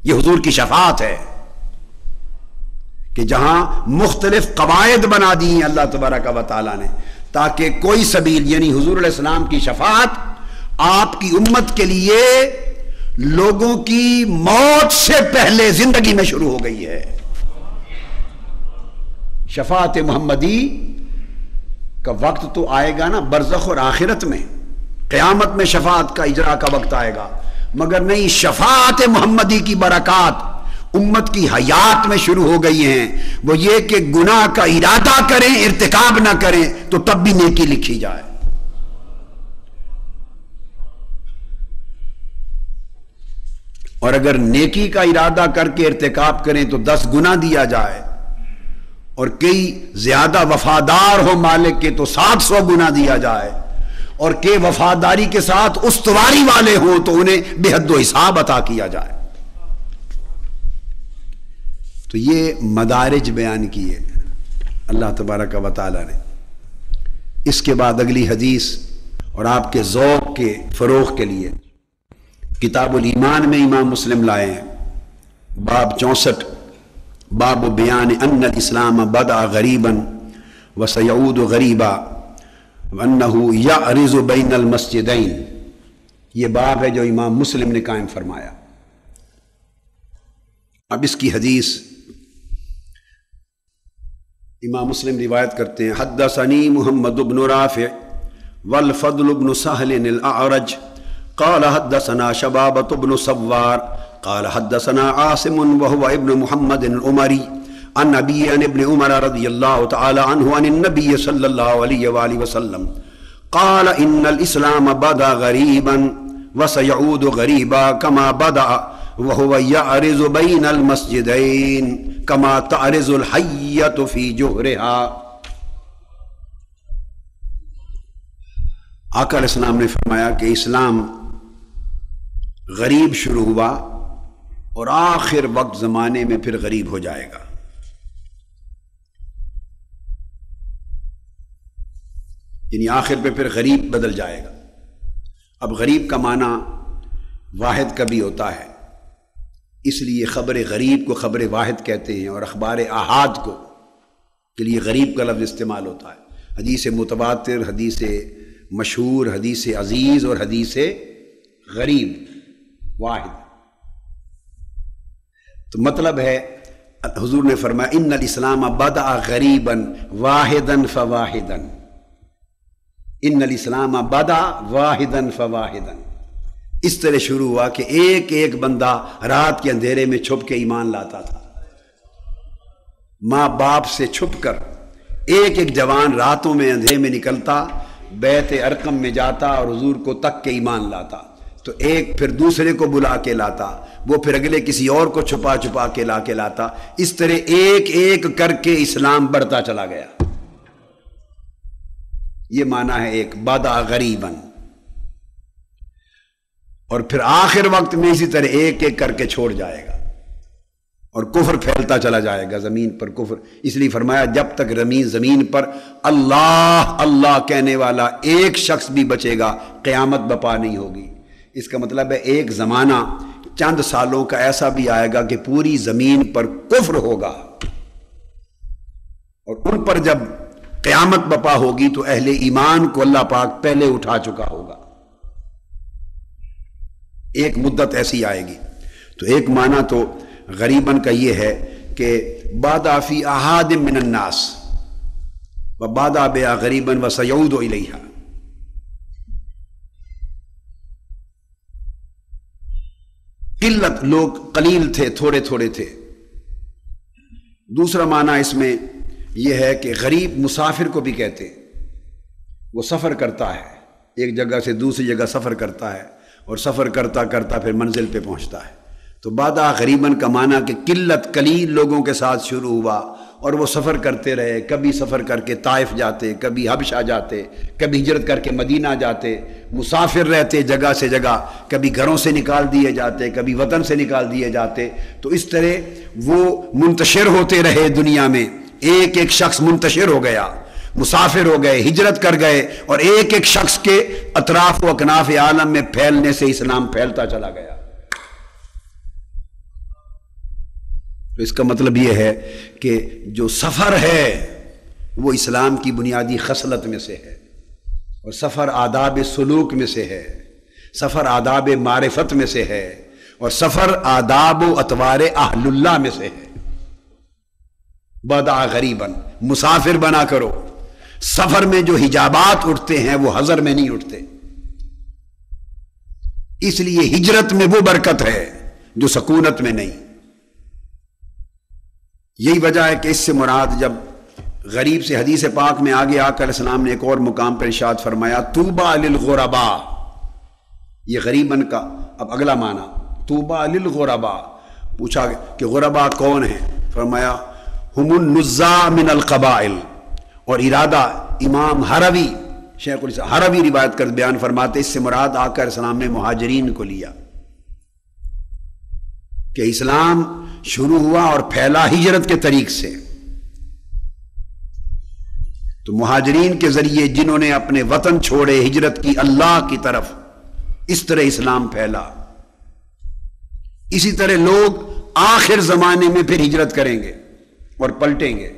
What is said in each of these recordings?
یہ حضور کی شفاعت ہے کہ جہاں مختلف قواعد بنا دی ہیں اللہ تبارک و تعالیٰ نے تاکہ کوئی سبیل یعنی حضور علیہ السلام کی شفاعت آپ کی امت کے لیے لوگوں کی موت سے پہلے زندگی میں شروع ہو گئی ہے. شفاعت محمدی کا وقت تو آئے گا نا برزخ اور آخرت میں، قیامت میں شفاعت کا اجرا کا وقت آئے گا، مگر نہیں، شفاعت محمدی کی برکات امت کی حیات میں شروع ہو گئی ہیں. وہ یہ کہ گناہ کا ارادہ کریں ارتکاب نہ کریں تو تب بھی نیکی لکھی جائے. اور اگر نیکی کا ارادہ کر کے ارتکاب کریں تو 10 گنا دیا جائے، اور کئی زیادہ وفادار ہو مالک کے تو 700 گنا دیا جائے، اور کہ وفاداری کے ساتھ استواری والے ہوں تو انہیں بے حد و حساب عطا کیا جائے. تو یہ مدارج بیان کیے اللہ تبارک و تعالی نے. اس کے بعد اگلی حدیث اور آپ کے ذوق کے فروغ کے لیے کتاب الایمان میں امام مسلم لائے ہیں، باب 64، باب بیان ان الاسلام بدأ غریبا وسیعود غریبا وانہ یعرض بین المسجدین. یہ باب ہے جو امام مسلم نے قائم فرمایا. اب اس کی حدیث امام مسلم روایت کرتے ہیں، حدثنی محمد بن رافع والفضل بن سہل الاعرج قال حدثنا شبابة بن سوار قال حدثنا عاصم وهو ابن محمد العمري عن ابي عن ابن عمر رضي الله تعالى عنه عن النبي صلى الله عليه وآله وسلم قال ان الاسلام بدأ غريبا وسيعود غريبا كما بدأ وهو يعرض بين المسجدين كما تعرض الحية في جحرها. آقا علیہ السلام نے فرمایا کہ اسلام غریب شروع ہوا اور آخر وقت زمانے میں پھر غریب ہو جائے گا. یعنی آخر پہ پھر غریب بدل جائے گا. اب غریب کا معنی واحد کا بھی ہوتا ہے، اس لیے خبر غریب کو خبر واحد کہتے ہیں، اور اخبار احاد کو کے لیے غریب کا لفظ استعمال ہوتا ہے. حدیث متواتر، حدیث مشہور، حدیث عزیز اور حدیث غریب واحد. تو مطلب ہے حضور نے فرمایا ان الاسلام بدأ غریبا واحدا فواحدا، ان الاسلام بدأ واحدا فواحدا. اس طرح شروع ہوا کہ ایک ایک بندہ رات کے اندھیرے میں چھپ کے ایمان لاتا تھا، ماں باپ سے چھپ کر ایک ایک جوان راتوں میں اندھیرے میں نکلتا، بیت ارقم میں جاتا اور حضور کو تک کے ایمان لاتا. تو ایک پھر دوسرے کو بلا کے لاتا، وہ پھر اگلے کسی اور کو چھپا چھپا کے لاتا. اس طرح ایک ایک کر کے اسلام بڑھتا چلا گیا. یہ معنی ہے ایک بدأ غریباً. اور پھر آخر وقت میں اسی طرح ایک ایک کر کے چھوڑ جائے گا اور کفر پھیلتا چلا جائے گا زمین پر کفر. اس لیے فرمایا جب تک زمین پر اللہ اللہ کہنے والا ایک شخص بھی بچے گا قیامت بپا نہیں ہوگی. اس کا مطلب ہے ایک زمانہ چند سالوں کا ایسا بھی آئے گا کہ پوری زمین پر کفر ہوگا، اور ان پر جب قیامت بپا ہوگی تو اہل ایمان کو اللہ پاک پہلے اٹھا چکا ہوگا. ایک مدت ایسی آئے گی. تو ایک معنی تو غریباً کا یہ ہے کہ بادہ فی احاد من الناس و بادہ بیا غریباً و سیعود الیہا. قلت، لوگ قلیل تھے، تھوڑے تھوڑے تھے. دوسرا معنی اس میں یہ ہے کہ غریب مسافر کو بھی کہتے، وہ سفر کرتا ہے، ایک جگہ سے دوسری جگہ سفر کرتا ہے اور سفر کرتا کرتا پھر منزل پہ پہنچتا ہے. تو بادہ غریباً کا معنی کہ قلت قلیل لوگوں کے ساتھ شروع ہوا اور وہ سفر کرتے رہے. کبھی سفر کر کے طائف جاتے، کبھی حبشہ جاتے، کبھی ہجرت کر کے مدینہ جاتے، مسافر رہتے جگہ سے جگہ، کبھی گھروں سے نکال دیے جاتے، کبھی وطن سے نکال دیے جاتے. تو اس طرح وہ منتشر ہوتے رہے دنیا میں. ایک ایک شخص منتشر ہو گیا، مسافر ہو گئے، ہجرت کر گئے، اور ایک ایک شخص کے اطراف و اکناف عالم میں پھیلنے سے اسلام پھیلتا چلا گیا. تو اس کا مطلب یہ ہے کہ جو سفر ہے وہ اسلام کی بنیادی خصلت میں سے ہے، اور سفر آداب سلوک میں سے ہے، سفر آداب معرفت میں سے ہے، اور سفر آداب و اطوار اہل اللہ میں سے ہے۔ بدع غریباً، مسافر بنا کرو۔ سفر میں جو حجابات اٹھتے ہیں وہ حضر میں نہیں اٹھتے، اس لیے ہجرت میں وہ برکت ہے جو سکونت میں نہیں۔ یہی وجہ ہے کہ اس سے مراد جب غریب سے حدیث پاک میں آگے آقا علیہ السلام نے ایک اور مقام پر ارشاد فرمایا طوبیٰ للغرباء، یہ غریباً کا اب اگلا معنی، طوبیٰ للغرباء۔ پوچھا کہ غرباء کون ہیں؟ فرمایا ہم النزاع من القبائل، اور ارادہ امام ہروی شیخ الاسلام ہروی روایت کر بیان فرماتے اس سے مراد آقا علیہ السلام نے مہاجرین کو لیا کہ اسلام شروع ہوا اور پھیلا ہجرت کے طریق سے، تو مہاجرین کے ذریعے جنہوں نے اپنے وطن چھوڑے ہجرت کی اللہ کی طرف، اس طرح اسلام پھیلا۔ اسی طرح لوگ آخر زمانے میں پھر ہجرت کریں گے اور پلٹیں گے،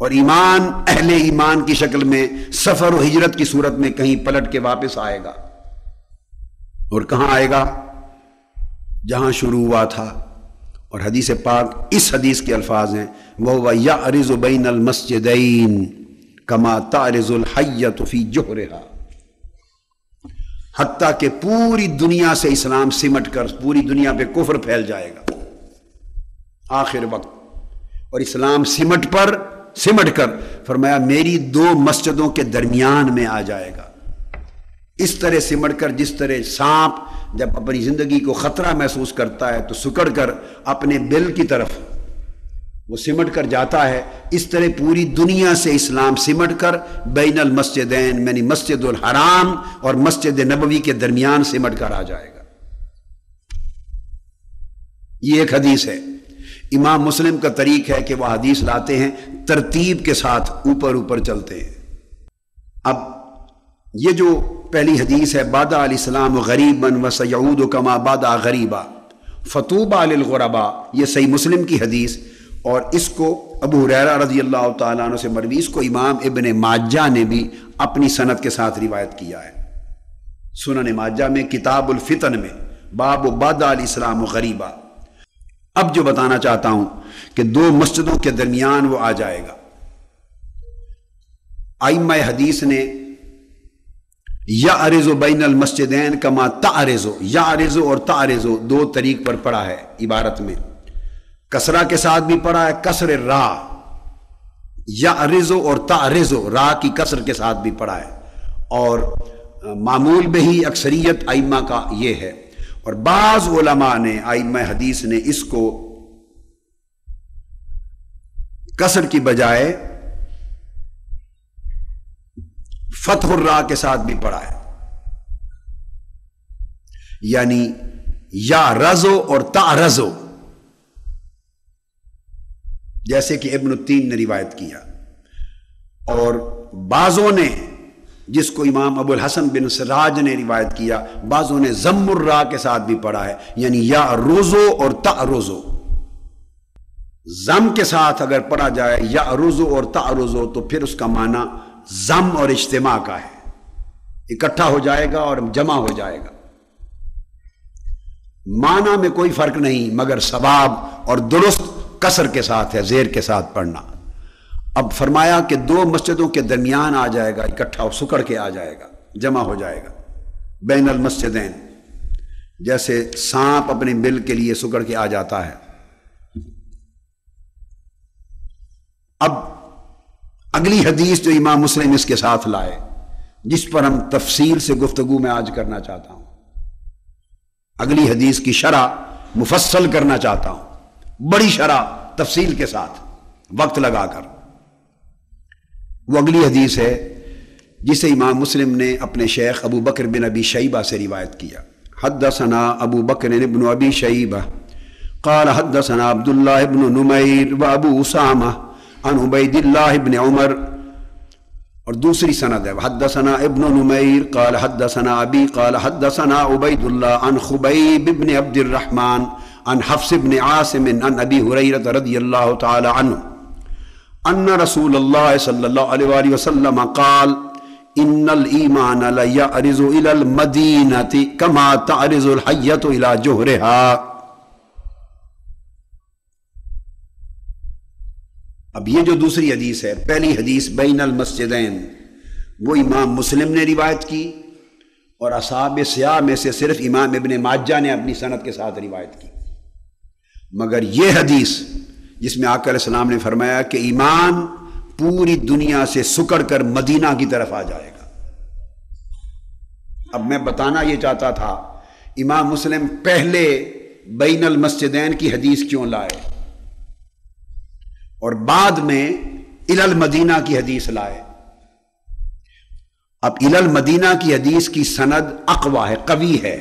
اور ایمان اہل ایمان کی شکل میں سفر و ہجرت کی صورت میں کہیں پلٹ کے واپس آئے گا، اور کہاں آئے گا؟ جہاں شروع ہوا تھا۔ اور حدیث پاک اس حدیث کے الفاظ ہیں وَهُوَ يَعْرِضُ بَيْنَ الْمَسْجِدَيْنِ كَمَا تَعْرِضُ الْحَيَّةُ فِي جُحْرِهَا، حتیٰ کہ پوری دنیا سے اسلام سمٹ کر پوری دنیا پہ کفر پھیل جائے گا آخر وقت، اور اسلام سمٹ کر فرمایا میری دو مسجدوں کے درمیان میں آ جائے گا۔ اس طرح سمٹ کر جس طرح سانپ جب اپنی زندگی کو خطرہ محسوس کرتا ہے تو سکڑ کر اپنے بل کی طرف وہ سمٹ کر جاتا ہے، اس طرح پوری دنیا سے اسلام سمٹ کر بین المسجدین یعنی مسجد الحرام اور مسجد نبوی کے درمیان سمٹ کر آ جائے گا۔ یہ ایک حدیث ہے۔ امام مسلم کا طریق ہے کہ وہ حدیث لاتے ہیں ترتیب کے ساتھ، اوپر چلتے ہیں۔ اب یہ جو پہلی حدیث ہے بدأ الاسلام غریباً وسیعود کما بدأ غریبا فطوبیٰ للغرباء، یہ صحیح مسلم کی حدیث، اور اس کو ابو ہریرہ رضی اللہ تعالیٰ عنہ سے مروی، اس کو امام ابن ماجہ نے بھی اپنی سند کے ساتھ روایت کیا ہے۔ سنن ماجہ میں کتاب الفتن میں باب بدأ الاسلام غریبا۔ اب جو بتانا چاہتا ہوں کہ دو مسجدوں کے درمیان وہ آ جائے گا۔ ائمہ حدیث نے یعرض بین المسجدین کما تعرض، یعرض اور تعرض دو طریق پر پڑھا ہے عبارت میں، کسرہ کے ساتھ بھی پڑھا ہے، کسر را، یعرض اور تعرض را کی کسر کے ساتھ بھی پڑھا ہے، اور معمول بہی اکثریت ائمہ کا یہ ہے، اور بعض علماء نے ائمہ حدیث نے اس کو کسر کی بجائے فتح الراء کے ساتھ بھی پڑھا ہے، یعنی یا رزو اور تعرضو، جیسے کہ ابن التین نے روایت کیا، اور بعضوں نے جس کو امام ابو الحسن بن سراج نے روایت کیا، بعضوں نے ضم الراء کے ساتھ بھی پڑھا ہے، یعنی یا روزو اور تعرضو۔ ضم کے ساتھ اگر پڑھا جائے یا روزو اور تعرضو تو پھر اس کا معنی ضم اور اجتماع کا ہے، اکٹھا ہو جائے گا اور جمع ہو جائے گا۔ معنی میں کوئی فرق نہیں، مگر ثواب اور درست کسر کے ساتھ ہے، زیر کے ساتھ پڑھنا۔ اب فرمایا کہ دو مسجدوں کے درمیان آ جائے گا، اکٹھا سکڑ کے آ جائے گا، جمع ہو جائے گا، بین المسجدین، جیسے سانپ اپنے بل کے لیے سکڑ کے آ جاتا ہے۔ اب اگلی حدیث جو امام مسلم اس کے ساتھ لائے، جس پر ہم تفصیل سے گفتگو میں آج کرنا چاہتا ہوں، اگلی حدیث کی شرح مفصل کرنا چاہتا ہوں، بڑی شرح تفصیل کے ساتھ وقت لگا کر۔ وہ اگلی حدیث ہے جسے امام مسلم نے اپنے شیخ ابو بکر بن ابی شیبہ سے روایت کیا۔ حدثنا ابو بکر بن ابی شیبہ قال حدثنا عبد اللہ بن نمیر و ابو اسامہ عن عبید اللہ بن عمر، اور دوسری سند ہے حدثنا ابن نمیر قال حدثنا ابی قال حدثنا عبید اللہ عن خبیب بن عبد الرحمن عن حفص بن عاصم عن ابی ہریرہ رضی اللہ تعالی عنہ ان رسول اللہ صلی اللہ علیہ وآلہ وسلم قال ان الایمان لیعرض الی المدینہ کما تعرض الحیۃ الی جحرہا۔ اب یہ جو دوسری حدیث ہے، پہلی حدیث بین المسجدین، وہ امام مسلم نے روایت کی اور اصحاب سیاہ میں سے صرف امام ابن ماجہ نے اپنی سند کے ساتھ روایت کی۔ مگر یہ حدیث جس میں آقا علیہ السلام نے فرمایا کہ ایمان پوری دنیا سے سکڑ کر مدینہ کی طرف آ جائے گا، اب میں بتانا یہ چاہتا تھا امام مسلم پہلے بین المسجدین کی حدیث کیوں لائے اور بعد میں الی المدینہ کی حدیث لائے۔ اب الی المدینہ کی حدیث کی سند اقوی ہے، قوی ہے،